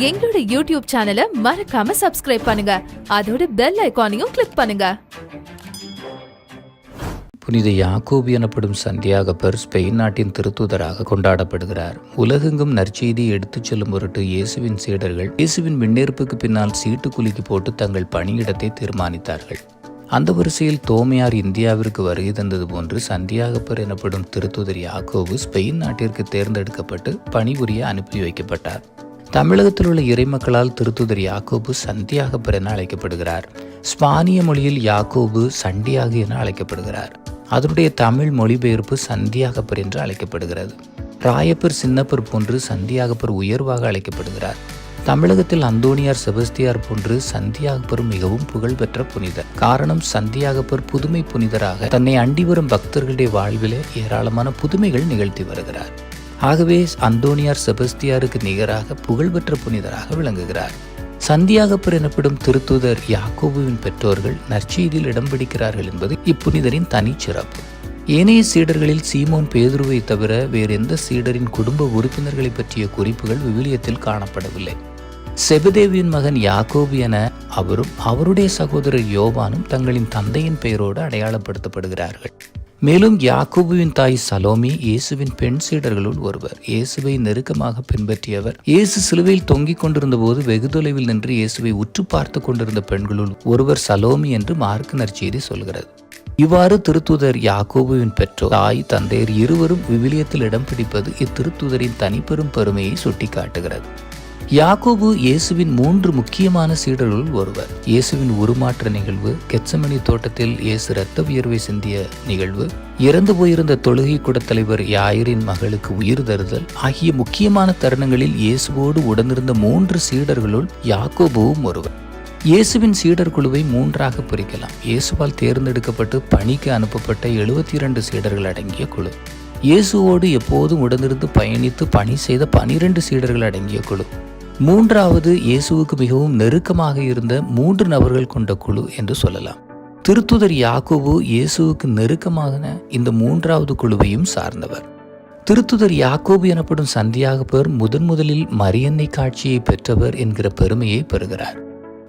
எங்களோட யூடியூப் சேனலை மறக்காம சப்ஸ்கிரைப் பண்ணுங்க, அதோட பெல் ஐகானையும் கிளிக் பண்ணுங்க. புனித யாக்கோபு எனப்படும் சந்தியாகப்பர் ஸ்பெயின் நாட்டின் திருத்தூதராக கொண்டாடப்படுகிறார். உலகெங்கும் நற்செய்தியை எடுத்துச் செல்லும் பொருட்டு இயேசுவின் சீடர்கள் இயேசுவின் விண்ணேற்புக்கு பின்னால் சீட்டு குலுக்கி போட்டு தங்கள் பணியிடத்தை தீர்மானித்தார்கள். அந்த வரிசையில் தோமையார் இந்தியாவிற்கு வருகை தந்தது போன்று சந்தியாகப்பர் எனப்படும் திருத்தூதர் யாக்கோபு ஸ்பெயின் நாட்டிற்கு தேர்ந்தெடுக்கப்பட்டு பணிபுரிய அனுப்பி வைக்கப்பட்டார். தமிழகத்தில் உள்ள இறைமக்களால் திருத்தூதர் யாக்கோபு சந்தியாகப்பர் என அழைக்கப்படுகிறார். ஸ்பானிய மொழியில் யாக்கோபு சண்டியாகு என அழைக்கப்படுகிறார். அதனுடைய தமிழ் மொழிபெயர்ப்பு சந்தியாகப்பர் என்று அழைக்கப்படுகிறது. ராயப்பர் சின்னப்பர் போன்று சந்தியாகப்பர் உயர்வாக அழைக்கப்படுகிறார். தமிழகத்தில் அந்தோணியார் செபஸ்தியார் போன்று சந்தியாகப்பர் மிகவும் புகழ்பெற்ற புனிதர். காரணம், சந்தியாகப்பர் புதுமை புனிதராக தன்னை அண்டி வரும் பக்தர்களுடைய வாழ்விலே ஏராளமான புதுமைகள் நிகழ்த்தி வருகிறார். ஆகவே அந்தோணியார் செபஸ்தியாருக்கு நிகராக புகழ்பெற்ற புனிதராக விளங்குகிறார். சந்தியாகப்பர் எனப்படும் திருத்தூதர் யாக்கோபுவின் பெற்றோர்கள் நற்செய்தியில் இடம் பிடிக்கிறார்கள் என்பது இப்புனிதரின் தனிச்சிறப்பு. ஏனைய சீடர்களில் சீமோன் பேதுருவை தவிர வேறு எந்த சீடரின் குடும்ப உறுப்பினர்களை பற்றிய குறிப்புகள் விவிலியத்தில் காணப்படவில்லை. செபதேவியின் மகன் யாக்கோபு என அவரும் அவருடைய சகோதரர் யோவானும் தங்களின் தந்தையின் பெயரோடு அடையாளப்படுத்தப்படுகிறார்கள். மேலும் யாக்கோபுவின் தாய் சலோமி இயேசுவின் பெண் சீடர்களுள் ஒருவர். இயேசுவை நெருக்கமாக பின்பற்றியவர். இயேசு சிலுவையில் தொங்கிக் கொண்டிருந்த போது வெகு தொலைவில் நின்று இயேசுவை உற்று பார்த்து கொண்டிருந்த பெண்களுள் ஒருவர் சலோமி என்று மார்க்கு நற்செய்தி சொல்கிறது. இவ்வாறு திருத்தூதர் யாக்கோபுவின் பெற்றோர் தாய் தந்தையர் இருவரும் விவிலியத்தில் இடம் பிடிப்பது இத்திருத்தூதரின் தனிப்பெரும் பெருமையை சுட்டிக்காட்டுகிறது. யாக்கோபு இயேசுவின் 3 முக்கியமான சீடர்களுள் ஒருவர். இயேசுவின் உருமாற்ற நிகழ்வு, கெத்சமனி தோட்டத்தில் இயேசு இரத்த வியர்வை சிந்திய நிகழ்வு, இறந்து போயிருந்த தொழுகை கூட தலைவர் யாயிரின் மகளுக்கு உயிர் தருதல் ஆகிய முக்கியமான தருணங்களில் இயேசுவோடு உடனிருந்த 3 சீடர்களுள் யாக்கோபுவும் ஒருவர். இயேசுவின் சீடர் குழுவை 3ஆக பிரிக்கலாம். இயேசுவால் தேர்ந்தெடுக்கப்பட்டு பணிக்கு அனுப்பப்பட்ட 72 சீடர்கள் அடங்கிய குழு, இயேசுவோடு எப்போதும் உடனிருந்து பயணித்து பணி செய்த 12 சீடர்கள் அடங்கிய குழு, 3வது இயேசுவுக்கு மிகவும் நெருக்கமாக இருந்த 3 நபர்கள் கொண்ட குழு என்று சொல்லலாம். திருத்தூதர் யாக்கோபு இயேசுவுக்கு நெருக்கமான இந்த 3வது குழுவையும் சார்ந்தவர். திருத்துதர் யாக்கோபு எனப்படும் சந்தியாகப்பர் முதலில் மரியன்னை காட்சியை பெற்றவர் என்கிற பெருமையை பெறுகிறார்.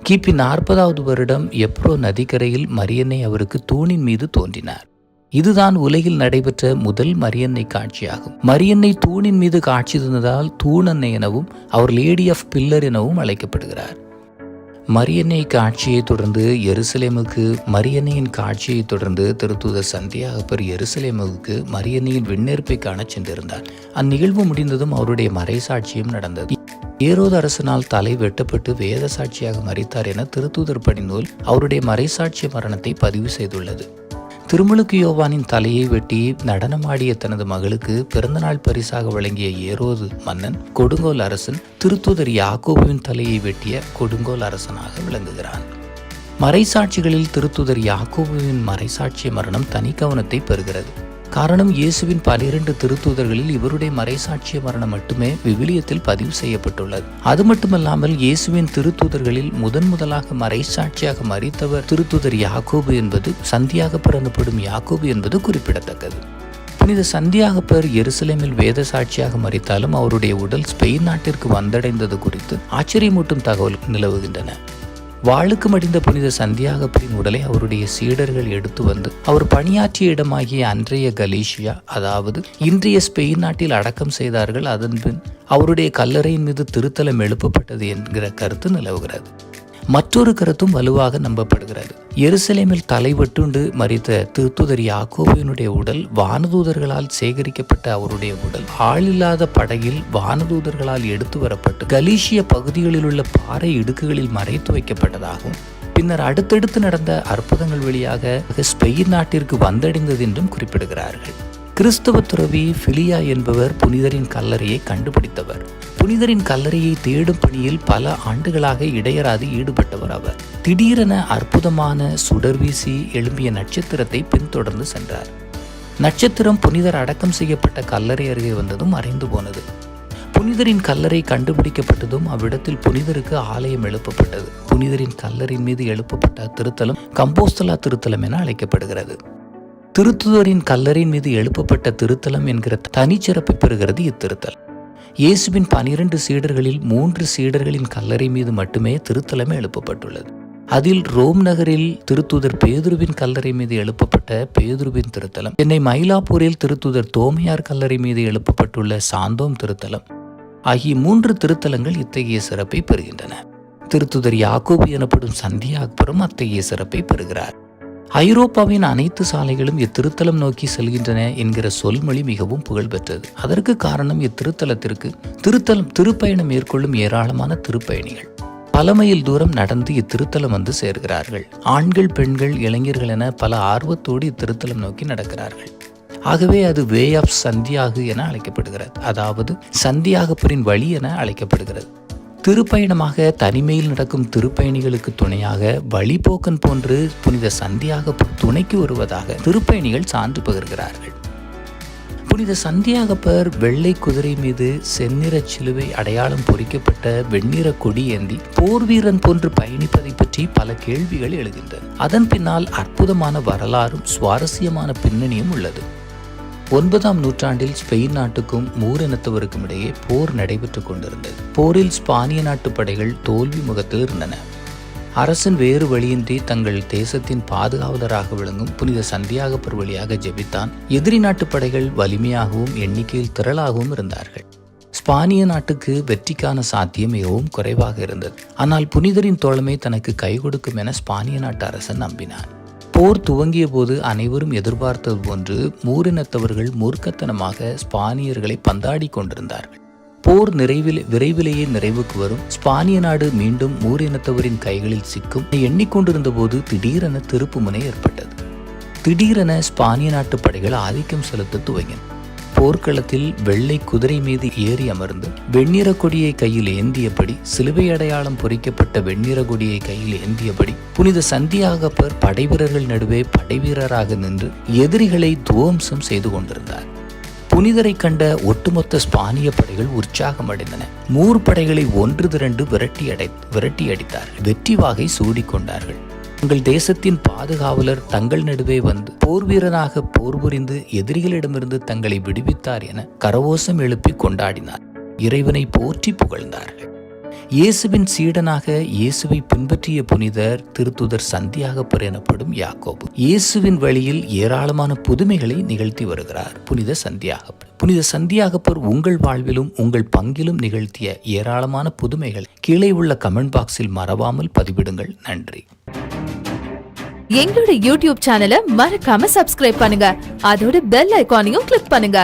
கிபி 40வது வருடம் எப்ரோ நதிக்கரையில் மரியன்னை அவருக்கு தூணின் மீது தோன்றினார். இதுதான் உலகில் நடைபெற்ற முதல் மரியன்னை காட்சியாகும். மரியன்னை தூணின் மீது காட்சி தந்ததால் தூணன்னை எனவும் அவர் லேடி ஆஃப் பில்லர் எனவும் அழைக்கப்படுகிறார். மரியன்னை காட்சியை தொடர்ந்து மரியன்னையின் காட்சியை தொடர்ந்து திருத்தூதர் சந்தியாகப்பர் எருசலேமுக்கு மரியன்னையின் விண்ணேற்பை காண சென்றிருந்தார். அந்நிகழ்வு முடிந்ததும் அவருடைய மறைசாட்சியும் நடந்தது. ஏரோது அரசனால் தலை வெட்டப்பட்டு வேத சாட்சியாக மரித்தார் என திருத்தூதர் பணி நூல் அவருடைய மறைசாட்சிய மரணத்தை பதிவு செய்துள்ளது. திருமுழுக்கு யோவானின் தலையை வெட்டி நடனமாடிய தனது மகளுக்கு பிறந்தநாள் பரிசாக வழங்கிய ஏரோது மன்னன் கொடுங்கோல் அரசன் திருத்தூதர் யாக்கோபுவின் தலையை வெட்டிய கொடுங்கோல் அரசனாக விளங்குகிறான். மறைசாட்சிகளில் திருத்தூதர் யாக்கோபுவின் மறைசாட்சிய மரணம் தனி கவனத்தை பெறுகிறது. காரணம், இயேசுவின் 12 திருத்தூதர்களில் இவருடைய மறைசாட்சிய மரணம் மட்டுமே விவிலியத்தில் பதிவு செய்யப்பட்டுள்ளது. அது மட்டுமல்லாமல் இயேசுவின் திருத்தூதர்களில் முதலாக மறைசாட்சியாக மரித்தவர் திருத்தூதர் யாக்கோபு என்பது சந்தியாகப்பர் எனப்படும் யாக்கோபு என்பது குறிப்பிடத்தக்கது. புனித சந்தியாகப்பர் எருசலேமில் வேத சாட்சியாக மரித்தாலும் அவருடைய உடல் ஸ்பெயின் நாட்டிற்கு வந்தடைந்தது குறித்து ஆச்சரியமூட்டும் தகவல் நிலவுகின்றன. வாளுக்கு மடிந்த புனித சந்தியாகப்பரின் உடலை அவருடைய சீடர்கள் எடுத்து வந்து அவர் பணியாற்றிய இடமாகிய அன்றைய கலீஷியா, அதாவது இன்றைய ஸ்பெயின் நாட்டில் அடக்கம் செய்தார்கள். அதன்பின் அவருடைய கல்லறையின் மீது திருத்தலம் எழுப்பப்பட்டது என்கிற கருத்து நிலவுகிறது. மற்றொரு கருத்தும் வலுவாக நம்பப்படுகிறது. எருசலேமில் தலைவட்டுண்டு மரித்த திருத்தூதர் யாக்கோபுவினுடைய உடல் வானதூதர்களால் சேகரிக்கப்பட்ட அவருடைய உடல் ஆளில்லாத படகில் வானதூதர்களால் எடுத்து வரப்பட்டு கலீஷிய பகுதிகளில் உள்ள பாறை இடுக்குகளில் மறைத்து வைக்கப்பட்டதாகவும் பின்னர் அடுத்தடுத்து நடந்த அற்புதங்கள் வழியாக ஸ்பெயின் நாட்டிற்கு வந்தடைந்தது என்றும் குறிப்பிடுகிறார்கள். கிறிஸ்தவ துறவி பிலியா என்பவர் புனிதரின் கல்லறையை கண்டுபிடித்தவர். புனிதரின் கல்லறையை தேடும் பணியில் பல ஆண்டுகளாக இடையராது ஈடுபட்டவர் அவர். திடீரென அற்புதமான சுடர் வீசி எழும்பிய நட்சத்திரத்தை பின்தொடர்ந்து சென்றார். நட்சத்திரம் புனிதர் அடக்கம் செய்யப்பட்ட கல்லறை அருகே வந்ததும் மறைந்து போனது. புனிதரின் கல்லறை கண்டுபிடிக்கப்பட்டதும் அவ்விடத்தில் புனிதருக்கு ஆலயம் எழுப்பப்பட்டது. புனிதரின் கல்லறையின் மீது எழுப்பப்பட்ட திருத்தலம் கம்போஸ்தலா திருத்தலம் என அழைக்கப்படுகிறது. திருத்துதரின் கல்லறையின் மீது எழுப்பப்பட்ட திருத்தலம் என்கிற தனிச்சிறப்பை பெறுகிறது இத்திருத்தல். இயேசுவின் 12 சீடர்களில் 3 சீடர்களின் கல்லறை மீது மட்டுமே திருத்தலம் எழுப்பப்பட்டுள்ளது. அதில் ரோம் நகரில் திருத்தூதர் பேதுருவின் கல்லறை மீது எழுப்பப்பட்ட பேதுருவின் திருத்தலம், சென்னை மயிலாப்பூரில் திருத்தூதர் தோமையார் கல்லறை மீது எழுப்பப்பட்டுள்ள சாந்தோம் திருத்தலம் ஆகிய 3 திருத்தலங்கள் இத்தகைய சிறப்பை பெறுகின்றன. திருத்தூதர் யாக்கோபு எனப்படும் சந்தியாகப்பரும் அத்தகைய சிறப்பை பெறுகிறார். ஐரோப்பாவின் அனைத்து சாலைகளும் இத்திருத்தலம் நோக்கி செல்கின்றன என்கிற சொல்மொழி மிகவும் புகழ்பெற்றது. அதற்கு காரணம் இத்திருத்தலத்திற்கு திருப்பயணம் மேற்கொள்ளும் ஏராளமான திருப்பயணிகள் பல மைல் தூரம் நடந்து இத்திருத்தலம் வந்து சேர்கிறார்கள். ஆண்கள், பெண்கள், இளைஞர்கள் என பல ஆர்வத்தோடு இத்திருத்தலம் நோக்கி நடக்கிறார்கள். ஆகவே அது வே ஆஃப் சந்தியாகு என அழைக்கப்படுகிறது, அதாவது சந்தியாகப்பரின் வழி என அழைக்கப்படுகிறது. திருப்பயணமாக தனிமையில் நடக்கும் திருப்பயணிகளுக்கு துணையாக வழிபோக்கன் போன்று புனித சந்தியாகப்பர் துணைக்கு வருவதாக திருப்பயணிகள் சான்று பகிர்கிறார்கள். புனித சந்தியாகப்பர் வெள்ளை குதிரை மீது செந்நிற சிலுவை அடையாளம் பொறிக்கப்பட்ட வெண்ணிற கொடி ஏந்தி போர் வீரன் போன்று பயணிப்பதை பற்றி பல கேள்விகள் எழுகின்றன. அதன் பின்னால் அற்புதமான வரலாறும் சுவாரஸ்யமான பின்னணியும் உள்ளது. 9ஆம் நூற்றாண்டில் ஸ்பெயின் நாட்டுக்கும் மூர் இனத்தவருக்கும் இடையே போர் நடைபெற்று கொண்டிருந்தது. போரில் ஸ்பானிய நாட்டு படைகள் தோல்வி முகத்தில் இருந்தன. அரசன் வேறு வழியின்றி தங்கள் தேசத்தின் பாதுகாவலராக விளங்கும் புனித சந்தியாகப்பர் வழியாக ஜெபித்தான். எதிரி நாட்டு படைகள் வலிமையாகவும் எண்ணிக்கையில் திரளாகவும் இருந்தார்கள். ஸ்பானிய நாட்டுக்கு வெற்றிக்கான சாத்தியம் மிகவும் குறைவாக இருந்தது. ஆனால் புனிதரின் தோழமை தனக்கு கை கொடுக்கும் என ஸ்பானிய நாட்டு அரசன் நம்பினார். போர் துவங்கிய போது அனைவரும் எதிர்பார்த்தது போன்று மூரினத்தவர்கள் மூர்க்கத்தனமாக ஸ்பானியர்களை பந்தாடி கொண்டிருந்தார்கள். போர் விரைவிலேயே நிறைவுக்கு வரும். ஸ்பானிய நாடு மீண்டும் மூரினத்தவரின் கைகளில் சிக்கும் எண்ணிக்கொண்டிருந்த போது திடீரென திருப்புமுனை ஏற்பட்டது. திடீரென ஸ்பானிய நாட்டு படைகள் ஆதிக்கம் செலுத்த துவங்கின. போர்க்களத்தில் வெள்ளை குதிரை மீது ஏறி அமர்ந்து வெண்ணிற கொடியை கையில் ஏந்தியபடி, சிலுவை அடையாளம் பொறிக்கப்பட்ட வெண்ணிற கொடியை கையில் ஏந்தியபடி புனித சந்தியாகப்பர் படைவீரர்கள் நடுவே படைவீரராக நின்று எதிரிகளை துவம்சம் செய்து கொண்டிருந்தார். புனிதரை கண்ட ஒட்டுமொத்த ஸ்பானிய படைகள் உற்சாகமடைந்தன. மூர் படைகளை ஒன்று திரண்டு விரட்டி அடித்தார்கள். வெற்றி வாகை சூடிக்கொண்டார்கள். தங்கள் தேசத்தின் பாதுகாவலர் தங்கள் நடுவே வந்து போர் வீரனாக போர் புரிந்து எதிரிகளிடமிருந்து தங்களை விடுவித்தார் என கரவோசம் எழுப்பி கொண்டாடினார். இறைவனை போற்றி புகழ்ந்தார்கள். இயேசுவின் சீடனாக இயேசுவை பின்பற்றிய புனிதர் திருத்துதர் சந்தியாகப்பர் எனப்படும் யாக்கோபு. இயேசுவின் வழியில் ஏராளமான புதுமைகளை நிகழ்த்தி வருகிறார் புனித சந்தியாகப்பர். புனித சந்தியாகப்பர் உங்கள் வாழ்விலும் உங்கள் பங்கிலும் நிகழ்த்திய ஏராளமான புதுமைகள் கீழே உள்ள கமெண்ட் பாக்ஸில் மறவாமல் பதிவிடுங்கள். நன்றி. எங்களோட யூடியூப் சேனலை மறக்காம சப்ஸ்கிரைப் பண்ணுங்க. அதோட பெல் ஐகானையும் கிளிக் பண்ணுங்க.